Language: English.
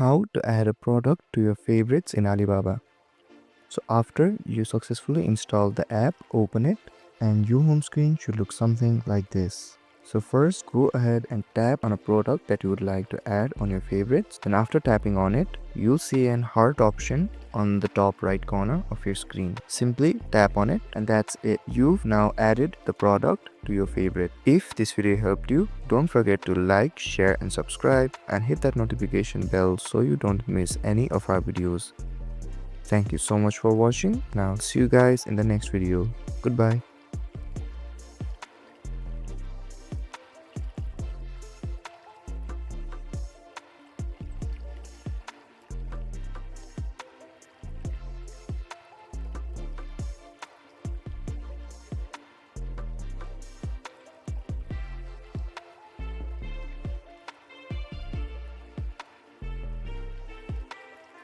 how to add a product to your favorites in Alibaba. So after you successfully install the app, open it and your home screen should look something like this. So first go ahead and tap on a product that you would like to add on your favorites. Then after tapping on it, you'll see an heart option on the top right corner of your screen. Simply tap on it and that's it. You've now added the product to your favorite. If this video helped you, don't forget to like, share and subscribe and hit that notification bell so you don't miss any of our videos. Thank you so much for watching. Now see you guys in the next video. Goodbye.